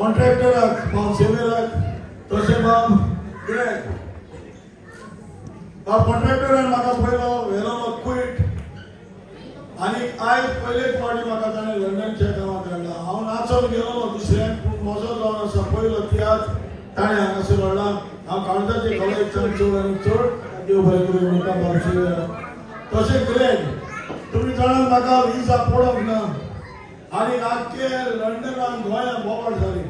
कॉन्ट्रॅक्टराक बाब सेवेराक तशें बाब कितें बाब कॉन्ट्रॅक्टरान म्हाका पयलो व्हेलो क्विट आनी आयज पयलेच फावटी म्हाका ताणें लंडनच्या गांवांत धाडला. हांव नाचोन गेलो दुसऱ्याक पूण म्हजो जावन आसा पयलो तियात्र ताणें हांगासर हाडला. हांव काळजाचे कॉलेजच्यान चड आनी चड देव बरें करूं म्हणटा बाब सेवेराक. तशें ग्रेट तुमी जाणात म्हाका विजा पडोंक ना आनी आख्खे लंडनान गोंयां बोवाळ जाली.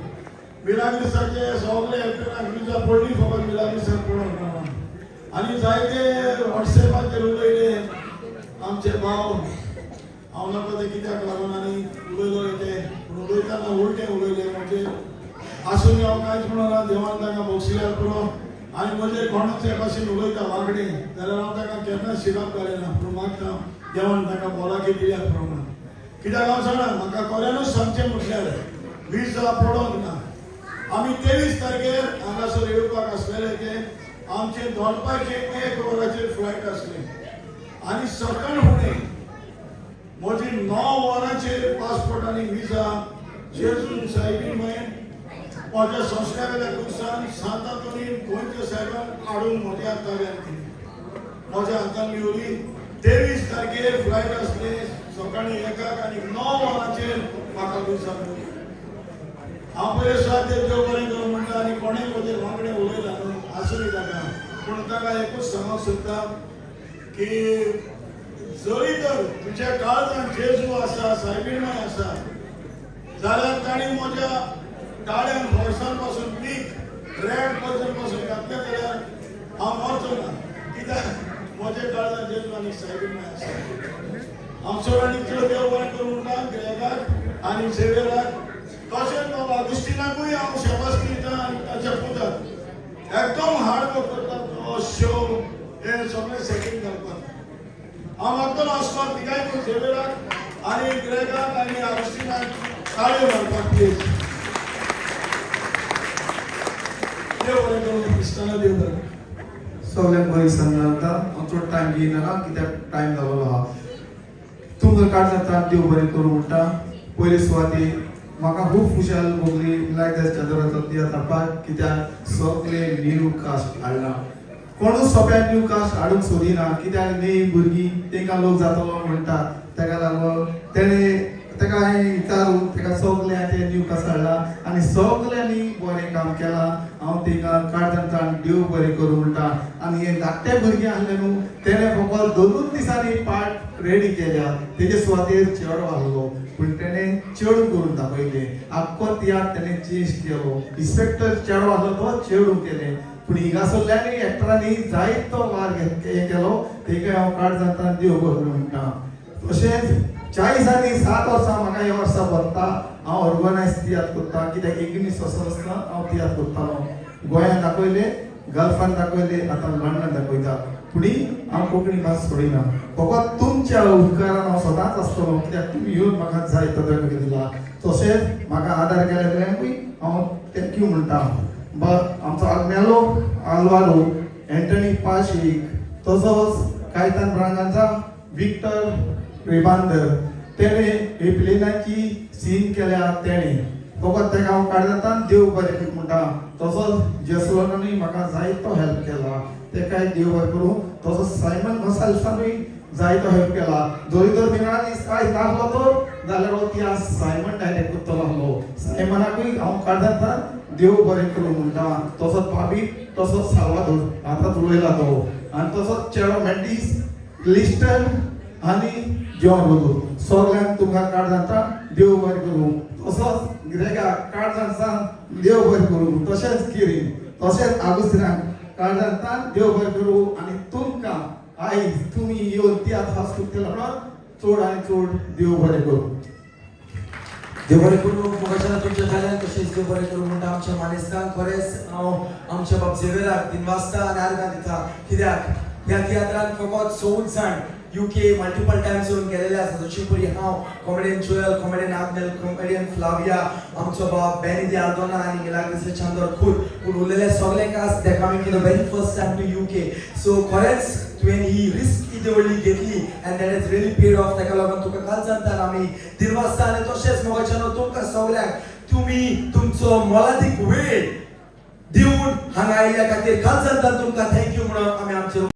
मिलाग्रिसाचे सगळे एक्टरांक विजा पडली फकत मिलाग्रिसाक पडोंक ना आनी जायते वॉट्सॅपाचेर उलयले आमचे भाव. हांव नाका ते कित्याक लागून आनी उलयलो ते पूण उलयतना उलटें उलयलें म्हणजे आसून हांव कांयच म्हणना देवान ताका बक्षियार करो आनी म्हजे कोणूच हे भाशेन उलयता वागडे जाल्यार हांव ताका केन्नाच शिराप घालिना पूण मागता देवान ताका भलायकी दिल्या प्रमाण. कित्याक हांव जाणा म्हाका खऱ्यानूच सांगचें म्हटल्यार विजा पडोंक ना. आमी 23 तारखेर हांगासर येवपाक आसलेले ते आमचे दोनपारचे 1 वराचेर फ्लायट आसली आनी सकयल फुडें म्हजी 9 वरांचेर पासपोर्ट आनी विजा जेजून सायबीन मागीर म्हज्या संस्काराच्या दिवसान सांतातोनीन गोंयच्या सायबान हाडून म्हज्या ताब्यांत दिली. म्हज्या हातान मेवली 23 तारखेर फ्लायट आसले सकाळी 1 आनी 9 वरांचेर म्हाका विजा मेवली. हांव पयले सुवातेर देव बरें करूं म्हणटा आनी कोणें म्हजे वांगडे उलयला न्हू आसूंदी ताका पूण ताका एकूच सांगूंक सोदता की जरी तर तुज्या काळजांत जेजू आसा सायबीणमाय आसा जाल्यार ताणी म्हज्या गाड्यांक हॉर्सान पासून पीक रेड पर्जन पासून घातले जाल्यार हांव मरचो ना कित्याक म्हज्या काळजांत जेजू आनी सायबीणमाय आसा. हांव चड आनी चड देव बरें करूं म्हणटा ग्रेगाक आनी सेवेराक तशेंच बाबा अगुस्टिनाकूय हांव शाबासकी दिता आनी ताच्या पुताक एकदम हार्ड वर्क करता तो शो हे सगळें सेटींग घालपाक. हांव मागतलो आसपास तिगाय करून सेवेराक आनी ग्रेगाक आनी अगुस्टिनाक ताळयो घालपाक प्लीज. देव बरें करून क्रिस्ताना देव बरें. सगळ्यांक बरी सांगता हांव चड टायम घेयना कित्याक टायम जालोलो आहा. तुमकां काळजांत देव बरें करूं म्हणटा. पयले सुवातेर म्हाका खूब खुशाल भोगली लायक दॅट चंद्राचो तियात्र हाडपाक कित्याक सगळे न्यू कास्ट हाडला. कोणूच सोंप्या न्यू कास्ट हाडूंक सोदिना कित्याक न्ही भुरगीं तांकां लोक जातलो म्हणटा ताका लागून ताका हांवें विचारून ताका सगळ्यांचे न्यू कास्ट हाडला आनी सगळ्यांनी बरें काम केलां. हांव तांकां काळजांतल्यान देव बरें करूं म्हणटा. आनी हे धाकटे भुरगे आसले न्हू तेणें फकत 2 दिसांनी पार्ट रेडी केल्या. तेजे सुवातेर चेडो आहलो पूण तेणें चेडूं करून दाखयलें. आख्खो तियात्र तेणें चेंज केलो. इन्स्पेक्टर चेडो आहलो तो चेडूं केलें पूण हिंगासरल्यांनी एक्टरांनी जायतो वार हे केलो. ताका हांव काळजांतल्यान देव बरें म्हणटा. तशेंच 40 आनी 7 वर्सां म्हाका ह्या वर्सा भरता. हांव ऑर्गनायज तियात्र करता कित्याक 19 वर्सां आसतना हांव तियात्र करतालो. गोंयांत दाखयले, गल्फान दाखयले, आतां लंडनांत दाखयता. फुडें हांव कोंकणी भास सोडिना. फकत तुमच्या उपकारान हांव सदांच आसतलो कित्याक तुमी येवन म्हाका जाय तो धडे दिला. तशेंच म्हाका आदार केलेल्यांकूय हांव थँक्यू म्हणटा. आमचो आग्नेलो आल्वारो एंटनी पाशीक तसोच कायतान ब्रांगांचा विक्टर रेबांदर तेणे हे प्लेनाची सीन केल्या. तेणे फकत ताका हांव काळजांतल्यान देव बरें करूं म्हणटा. तसोच जेसलोनानूय म्हाका जायतो हेल्प केला तेकाय देव बरें करूं. तसोच सायमन मसाल्सानूय जायतो हेल्प केला. जरी तर मिरांनी कांय नासलो तो जाल्यार हो ती आज सायमन डायरेक्ट करतलो आसलो. सायमनाकूय हांव काळजांतल्यान देव बरें करूं म्हणटा. तसोच भाभी तसोच साल्वादोर आतांच उलयला तो आनी तसोच चेडो मॅटिस लिस्टन आनी जॉन रोदो सगळ्यांक तुमकां काळजांतल्यान देव बरें करूं. तसोच ग्रेगाक काळजांतल्यान देव बरें करूं. तशेंच किरीन तशेंच आगुस्तिनाक काळजांतल्यान देव बरें करूं. आनी तुमकां आयज तुमी येवन तियात्र हांसून केलो म्हणून चड आनी चड देव बरें करूं. देव बरें करूं. मुखाच्यान तुमच्या जाल्यार तशेंच देव बरें करूं म्हणटा. आमच्या मानेस्तांक खरेंच हांव आमच्या बाब झेवेराक 3 वाजता आनी आर्गां दिता कित्याक ह्या तियात्रांत फकत 14 जाण UK मल्टिपल टाइम्स येऊन गेलेले आसा जशी परी हांव comedian Joel comedian Agnel comedian Flavia आमचो बाब बेनी दी आल्दोना आनी लागले चांदर खूद पूण उरलेले सगळ्यांक they coming to the very first time to UK so खरेंच when he risk इदेवली घेतली and that has really paid off ताका लागून तुका काल सांगता आमी दिनवासता आनी तशेंच मोगाच्यान तुमकां सगळ्यांक तुम्ही तुमचो मोलादीक वेळ दिवन हांगा आयल्या खातीर काल सांगता तुमकां थँक्यू म्हणून आमी आमचे